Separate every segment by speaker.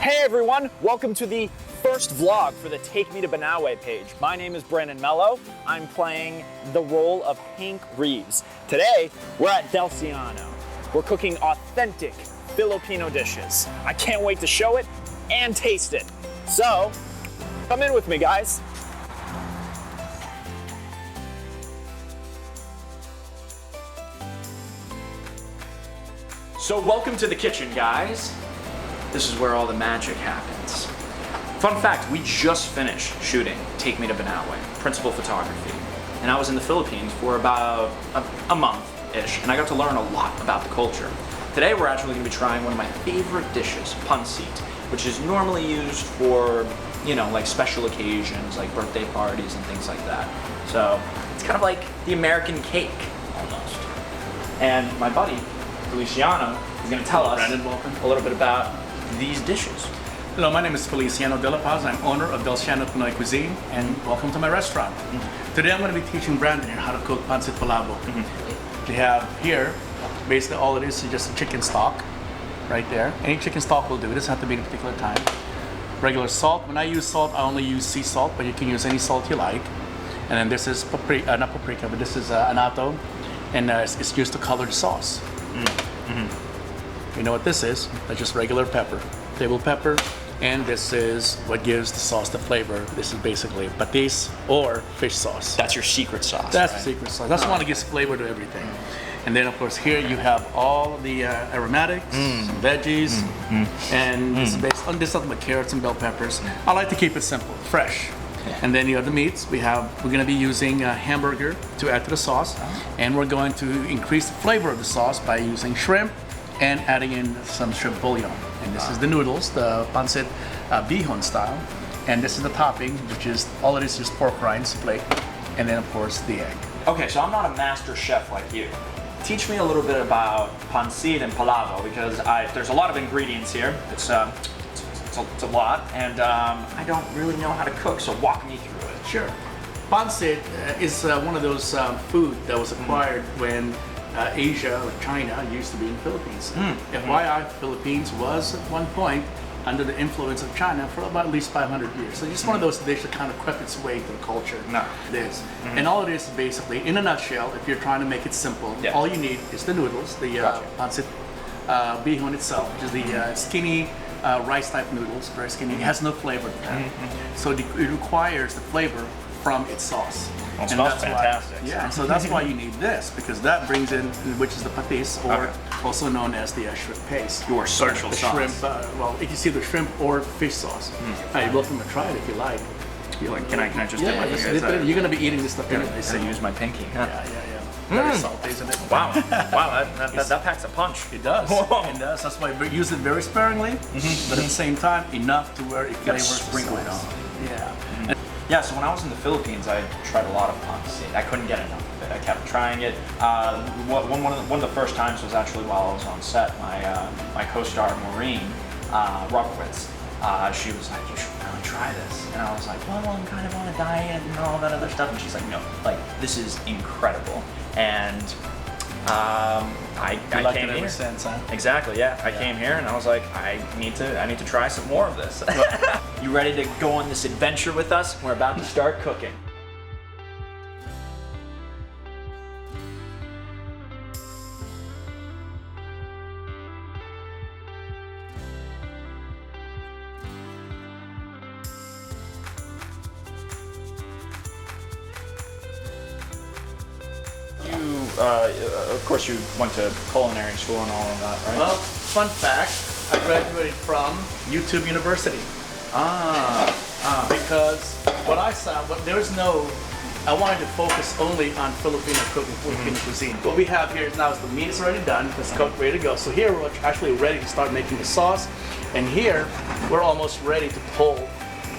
Speaker 1: Hey everyone, welcome to the first vlog for the Take Me to Banaue page. My name is Melo. I'm playing the role of Hank Reeves. Today, we're at Delciano. We're cooking authentic Filipino dishes. I can't wait to show it and taste it. So, come in with me, guys. So welcome to the kitchen, guys. This is where all the magic happens. Fun fact, we just finished shooting Take Me to Banaue, principal photography. And I was in the Philippines for about a month-ish, and I got to learn a lot about the culture. Today we're actually gonna be trying one of my favorite dishes, pancit, which is normally used for, you know, like special occasions, like birthday parties and things like that. So it's kind of like the American cake, almost. And my buddy, Feliciano, is gonna tell us a little bit about these dishes.
Speaker 2: Hello, my name is Feliciano de la Paz. I'm owner of Delciano Pinoy Cuisine, and welcome to my restaurant. Today I'm going to be teaching Brandon here how to cook Pancit Palabok. We have here, basically all it is just a chicken stock, right there. Any chicken stock will do. It doesn't have to be at a particular time. Regular salt. When I use salt, I only use sea salt, but you can use any salt you like. And then this is not paprika, but this is annatto, and it's used to color the sauce. You know what this is? That's just regular pepper, table pepper, and this is what gives the sauce the flavor. This is basically patis or fish sauce.
Speaker 1: That's your secret sauce.
Speaker 2: That's
Speaker 1: right?
Speaker 2: the secret sauce. That's the one that gives flavor to everything. And then of course here you have all the aromatics, some veggies, and this is based on this nothing but carrots and bell peppers. I like to keep it simple, fresh. And then you have the meats. We're going to be using a hamburger to add to the sauce, and we're going to increase the flavor of the sauce by using shrimp and adding in some shrimp bouillon. And this is the noodles, the pancit bihon style, and this is the topping, which is all it is just pork rinds, plate, and then of course the egg.
Speaker 1: Okay, so I'm not a master chef like you. Teach me a little bit about pancit and palabok, because there's a lot of ingredients here. It's a lot, and I don't really know how to cook, so walk me through it.
Speaker 2: Sure. Pancit is one of those food that was acquired when Asia or China used to be in the Philippines. FYI, Philippines was at one point under the influence of China for about at least 500 years. So just one of those dishes that kind of crept its way to the culture. It is. And all it is basically, in a nutshell, if you're trying to make it simple, all you need is the noodles, the pancit bihon itself, which is the skinny rice type noodles, very skinny. It has no flavor to that. So it requires the flavor from its sauce.
Speaker 1: Well, it smells fantastic.
Speaker 2: Yeah, so that's why you need this, because that brings in, which is the patis, or also known as the shrimp paste.
Speaker 1: Your special sauce.
Speaker 2: Shrimp, well, if you see the shrimp or fish sauce. You're welcome to try it if you like.
Speaker 1: Can I just dip my fingers?
Speaker 2: You're going to be eating this stuff anyway.
Speaker 1: So use my pinky. Huh?
Speaker 2: Yeah. Very salty, isn't it?
Speaker 1: Wow, that packs a punch.
Speaker 2: It does. It does. That's why we use it very sparingly, but at the same time, enough to where it flavors
Speaker 1: sprinkle it on.
Speaker 2: Yeah.
Speaker 1: Yeah, so when I was in the Philippines, I tried a lot of pancit. I couldn't get enough of it. I kept trying it. One of the first times was actually while I was on set. My co-star Maureen Rockwitz, she was like, "You should really try this," and I was like, "Well, I'm kind of on a diet and all that other stuff." And she's like, "No, like this is incredible." And I came here.
Speaker 2: Sense, huh?
Speaker 1: Exactly, yeah. I came here and I was like, I need to try some more of this. You ready to go on this adventure with us? We're about to start cooking. Of course, you went to culinary school and all of that, right?
Speaker 2: Well, fun fact, I graduated from YouTube University. Because what I saw, I wanted to focus only on Filipino cooking, Filipino cuisine. What we have here now is the meat is already done, it's cooked, ready to go. So here we're actually ready to start making the sauce. And here, we're almost ready to pull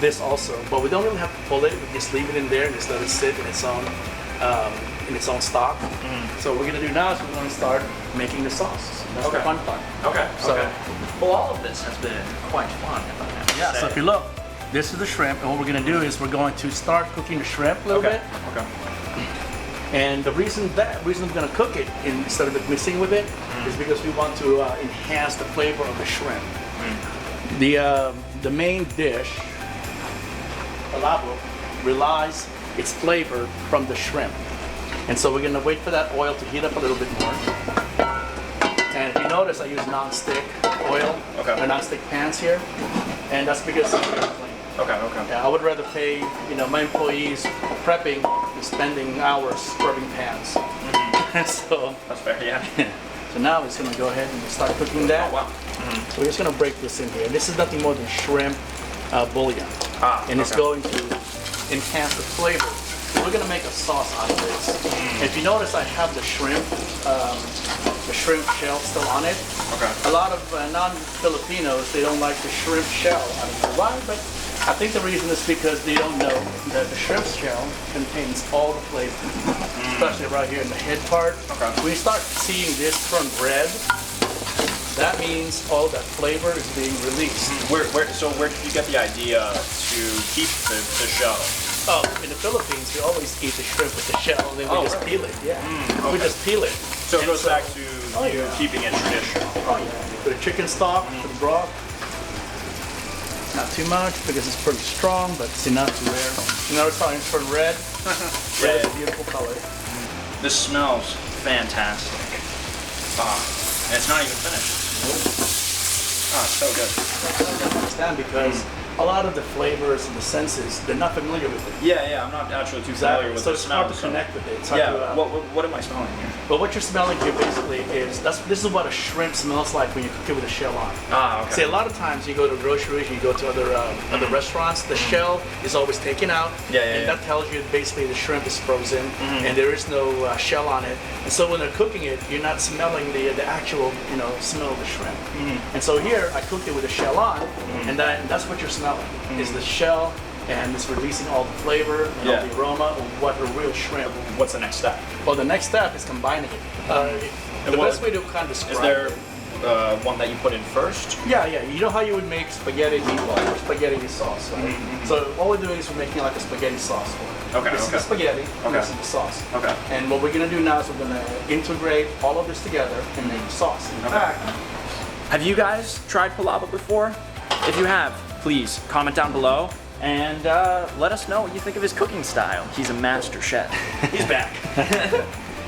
Speaker 2: this also. But we don't really have to pull it, we just leave it in there and just let it sit in its own stock. So what we're gonna do now is we're gonna start making the sauce. That's the fun part.
Speaker 1: Okay. Well, all of this has been quite fun, if I have to say.
Speaker 2: So if you look, this is the shrimp, and what we're gonna do is we're going to start cooking the shrimp a little bit. And the reason we're gonna cook it instead of mixing with it is because we want to enhance the flavor of the shrimp. The main dish, palabok, relies its flavor from the shrimp. And so we're gonna wait for that oil to heat up a little bit more. And if you notice, I use non-stick oil, or non-stick pans here, and that's because it's very clean. Yeah, I would rather pay, my employees prepping and spending hours scrubbing pans. So
Speaker 1: that's fair. Yeah.
Speaker 2: So now it's gonna go ahead and start cooking that.
Speaker 1: Oh, wow.
Speaker 2: So we're just gonna break this in here. This is nothing more than shrimp bouillon, and it's going to enhance the flavor. We're gonna make a sauce out of this. If you notice, I have the shrimp shell still on it. A lot of non-Filipinos, they don't like the shrimp shell. I don't know why, but I think the reason is because they don't know that the shrimp shell contains all the flavor, especially right here in the head part. When you start seeing this turn red, that means all that flavor is being released.
Speaker 1: So where did you get the idea to keep the shell?
Speaker 2: Oh, in the Philippines, we always eat the shrimp with the shell, and then we just peel it. Yeah, we just peel it.
Speaker 1: So it goes back to you keeping it traditional.
Speaker 2: Oh yeah. For the chicken stock, for the broth. Not too much because it's pretty strong, but it's enough to rare. You know, it's starting to turn red. Red is a beautiful color.
Speaker 1: This smells fantastic. And it's not even finished. It's so good.
Speaker 2: I understand because a lot of the flavors and the senses, they're not familiar with it.
Speaker 1: Yeah, I'm not actually too familiar with
Speaker 2: so
Speaker 1: the
Speaker 2: it's
Speaker 1: smell.
Speaker 2: hard to connect with it. It's
Speaker 1: Yeah,
Speaker 2: hard to,
Speaker 1: what am I smelling here?
Speaker 2: But what you're smelling here basically is, this is what a shrimp smells like when you cook it with a shell on.
Speaker 1: Okay.
Speaker 2: See, a lot of times you go to groceries, you go to other restaurants, the shell is always taken out, and that tells you basically the shrimp is frozen and there is no shell on it. And so when they're cooking it, you're not smelling the actual smell of the shrimp. And so here I cook it with a shell on, and that's what you're smelling is the shell, and it's releasing all the flavor and all the aroma of what a real shrimp.
Speaker 1: What's the next step?
Speaker 2: Well, the next step is combining it. The best way to kind of describe
Speaker 1: is there one that you put in first?
Speaker 2: Yeah. You know how you would make spaghetti meatball or spaghetti sauce, right? So all we're doing is we're making like a spaghetti sauce for it. This is the spaghetti, and this is the sauce. And what we're gonna do now is we're gonna integrate all of this together and make a sauce. In fact,
Speaker 1: have you guys tried palabok before? If you have, please comment down below and let us know what you think of his cooking style. He's a master chef. He's back.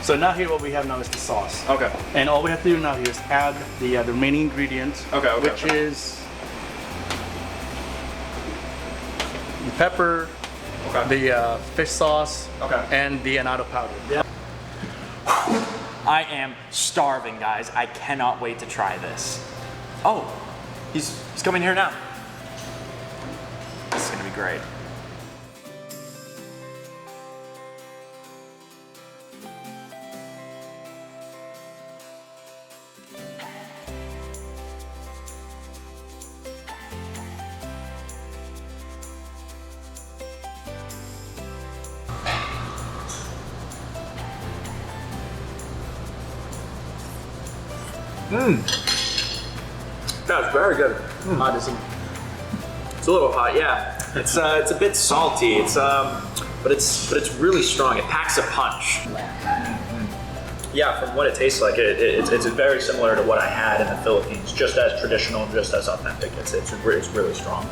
Speaker 2: So now here what we have now is the sauce.
Speaker 1: Okay.
Speaker 2: And all we have to do now here is add the remaining ingredients, which is the pepper, the fish sauce, and the annatto powder. Yeah.
Speaker 1: I am starving, guys. I cannot wait to try this. Oh, he's coming here now. This is gonna be great. That's very good.
Speaker 2: Hot, isn't it?
Speaker 1: It's a little hot, yeah. It's a bit salty. But it's really strong. It packs a punch. Yeah, from what it tastes like, it's very similar to what I had in the Philippines. Just as traditional, just as authentic. It's really strong.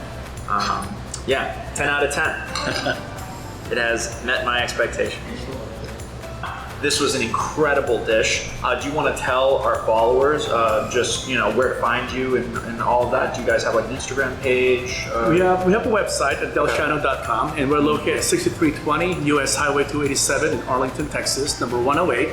Speaker 1: Yeah, 10 out of 10. It has met my expectations. This was an incredible dish. Do you want to tell our followers just where to find you and all of that? Do you guys have like an Instagram page?
Speaker 2: We have a website at delshano.com, and we're located at 6320 US Highway 287 in Arlington, Texas, number 108.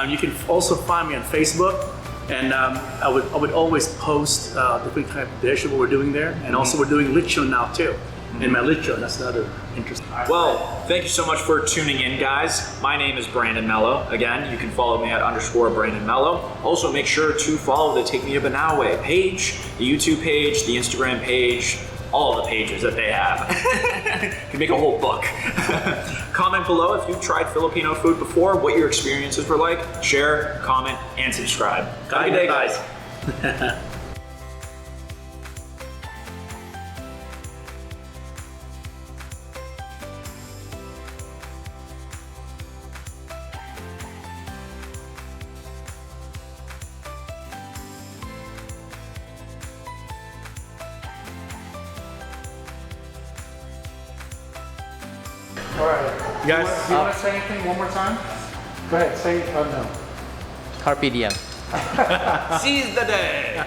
Speaker 2: You can also find me on Facebook, and I would always post different type of dish of what we're doing there, and also we're doing lechon now too. And my lechon, that's another interesting.
Speaker 1: Well, thank you so much for tuning in, guys. My name is Brandon Melo. Again, you can follow me at _Brandon Melo. Also, make sure to follow the Take Me to Banaue page, the YouTube page, the Instagram page, all of the pages that they have. You can make a whole book. Comment below if you've tried Filipino food before, what your experiences were like. Share, comment, and subscribe. Have a good day, guys.
Speaker 3: All right.
Speaker 2: Guys,
Speaker 3: Do you want to say anything one more time? Go ahead, say it. Oh, no.
Speaker 4: Carpe diem.
Speaker 1: Seize the day.